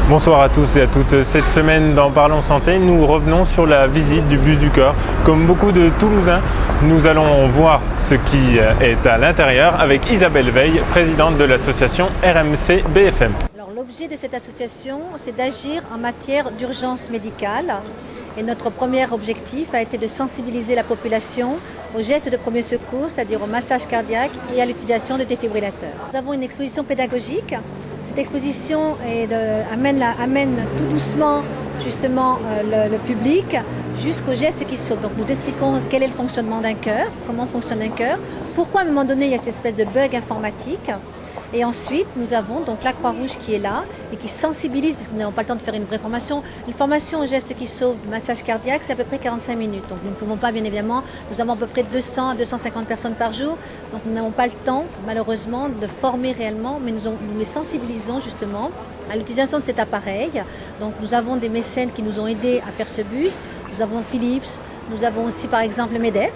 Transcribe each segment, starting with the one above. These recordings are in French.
Bonsoir à tous et à toutes. Cette semaine dans Parlons Santé, nous revenons sur la visite du bus du cœur. Comme beaucoup de Toulousains, nous allons voir ce qui est à l'intérieur avec Isabelle Veil, présidente de l'association RMC BFM. Alors, l'objet de cette association, c'est d'agir en matière d'urgence médicale. Et notre premier objectif a été de sensibiliser la population aux gestes de premier secours, c'est-à-dire au massage cardiaque et à l'utilisation de défibrillateurs. Nous avons une exposition pédagogique. Cette exposition amène tout doucement justement le public jusqu'aux gestes qui sauvent. Donc nous expliquons quel est le fonctionnement d'un cœur, comment fonctionne un cœur, pourquoi à un moment donné il y a cette espèce de bug informatique. Et ensuite, nous avons donc la Croix-Rouge qui est là et qui sensibilise, parce que nous n'avons pas le temps de faire une vraie formation. Une formation aux gestes qui sauvent, massage cardiaque, c'est à peu près 45 minutes. Donc nous ne pouvons pas, bien évidemment, nous avons à peu près 200 à 250 personnes par jour. Donc nous n'avons pas le temps, malheureusement, de former réellement, mais nous les sensibilisons justement à l'utilisation de cet appareil. Donc nous avons des mécènes qui nous ont aidés à faire ce bus. Nous avons Philips, nous avons aussi par exemple le MEDEF,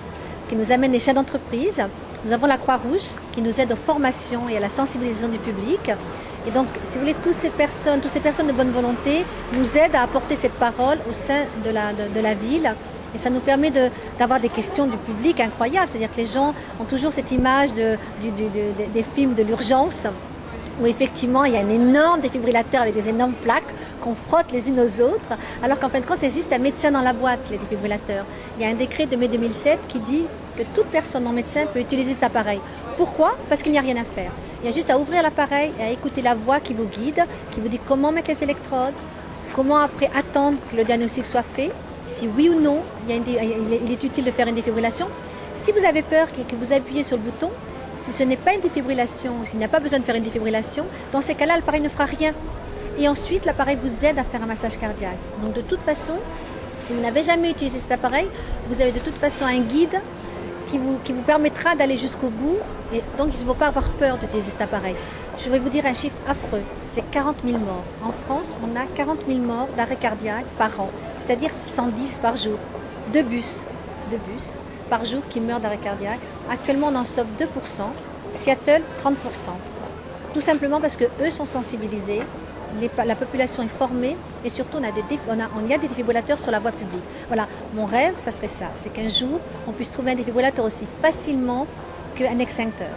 qui nous amène des chefs d'entreprise. Nous avons la Croix-Rouge qui nous aide aux formations et à la sensibilisation du public. Et donc, si vous voulez, toutes ces personnes de bonne volonté nous aident à apporter cette parole au sein de la ville. Et ça nous permet d'avoir des questions du public incroyables. C'est-à-dire que les gens ont toujours cette image des films de l'urgence, où effectivement il y a un énorme défibrillateur avec des énormes plaques qu'on frotte les unes aux autres, alors qu'en fin de compte c'est juste un médecin dans la boîte, les défibrillateurs. Il y a un décret de mai 2007 qui dit que toute personne non médecin peut utiliser cet appareil. Pourquoi? Parce qu'il n'y a rien à faire. Il y a juste à ouvrir l'appareil et à écouter la voix qui vous guide, qui vous dit comment mettre les électrodes, comment après attendre que le diagnostic soit fait, si oui ou non il est utile de faire une défibrillation. Si vous avez peur et que vous appuyez sur le bouton, si ce n'est pas une défibrillation, s'il n'y a pas besoin de faire une défibrillation, dans ces cas-là, l'appareil ne fera rien. Et ensuite, l'appareil vous aide à faire un massage cardiaque. Donc de toute façon, si vous n'avez jamais utilisé cet appareil, vous avez de toute façon un guide qui vous permettra d'aller jusqu'au bout. Et donc il ne faut pas avoir peur d'utiliser cet appareil. Je vais vous dire un chiffre affreux, c'est 40 000 morts. En France, on a 40 000 morts d'arrêt cardiaque par an, c'est-à-dire 110 par jour. Deux bus par jour qui meurent d'arrêt cardiaque. Actuellement, on en sauve 2%, Seattle 30%. Tout simplement parce qu'eux sont sensibilisés, la population est formée et surtout il y a des défibrillateurs sur la voie publique. Voilà, mon rêve, ça serait ça, c'est qu'un jour, on puisse trouver un défibrillateur aussi facilement qu'un extincteur.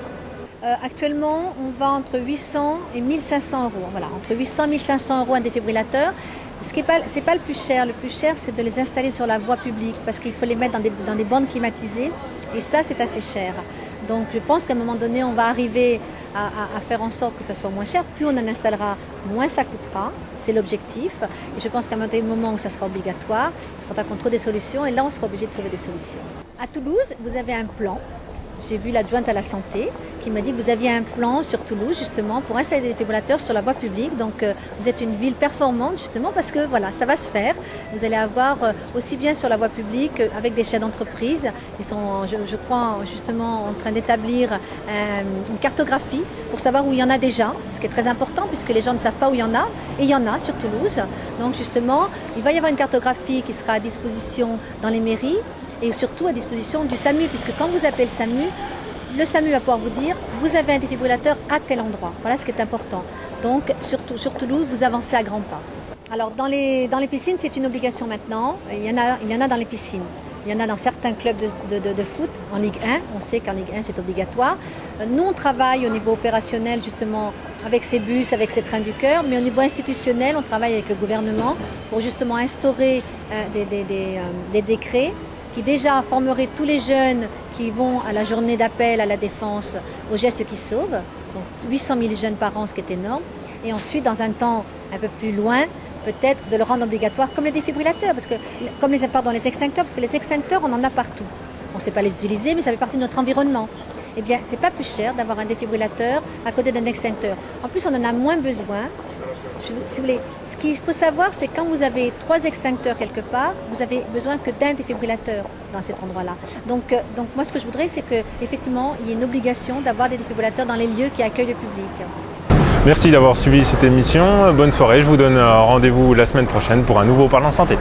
Actuellement, on va entre 800 et 1500 euros. Voilà, entre 800 et 1500 euros un défibrillateur. C'est pas le plus cher. Le plus cher, c'est de les installer sur la voie publique parce qu'il faut les mettre dans des bornes climatisées et ça, c'est assez cher. Donc, je pense qu'à un moment donné, on va arriver à faire en sorte que ça soit moins cher. Plus on en installera, moins ça coûtera. C'est l'objectif. Et je pense qu'à un moment où ça sera obligatoire, il faudra qu'on trouve des solutions et là, on sera obligé de trouver des solutions. À Toulouse, vous avez un plan. J'ai vu l'adjointe à la santé qui m'a dit que vous aviez un plan sur Toulouse justement pour installer des défibrillateurs sur la voie publique. Donc vous êtes une ville performante justement parce que voilà, ça va se faire. Vous allez avoir aussi bien sur la voie publique avec des chefs d'entreprise. Ils sont, je crois, justement en train d'établir une cartographie pour savoir où il y en a déjà, ce qui est très important puisque les gens ne savent pas où il y en a et il y en a sur Toulouse. Donc justement, il va y avoir une cartographie qui sera à disposition dans les mairies et surtout à disposition du SAMU, puisque quand vous appelez le SAMU va pouvoir vous dire vous avez un défibrillateur à tel endroit. Voilà ce qui est important. Donc sur Toulouse, vous avancez à grands pas. Alors dans les piscines, c'est une obligation maintenant. Il y en a dans les piscines. Il y en a dans certains clubs de foot en Ligue 1. On sait qu'en Ligue 1, c'est obligatoire. Nous, on travaille au niveau opérationnel justement avec ces bus, avec ces trains du cœur, mais au niveau institutionnel, on travaille avec le gouvernement pour justement instaurer des décrets qui déjà formeraient tous les jeunes qui vont à la journée d'appel à la défense aux gestes qui sauvent, donc 800 000 jeunes par an, ce qui est énorme, et ensuite dans un temps un peu plus loin, peut-être de le rendre obligatoire comme les défibrillateurs, comme les extincteurs, parce que les extincteurs, on en a partout. On ne sait pas les utiliser, mais ça fait partie de notre environnement. Eh bien, c'est pas plus cher d'avoir un défibrillateur à côté d'un extincteur. En plus, on en a moins besoin. Si vous voulez, ce qu'il faut savoir, c'est quand vous avez 3 extincteurs quelque part, vous avez besoin que d'un défibrillateur dans cet endroit-là. Donc moi, ce que je voudrais, c'est qu'effectivement, il y ait une obligation d'avoir des défibrillateurs dans les lieux qui accueillent le public. Merci d'avoir suivi cette émission. Bonne soirée. Je vous donne rendez-vous la semaine prochaine pour un nouveau Parlons Santé.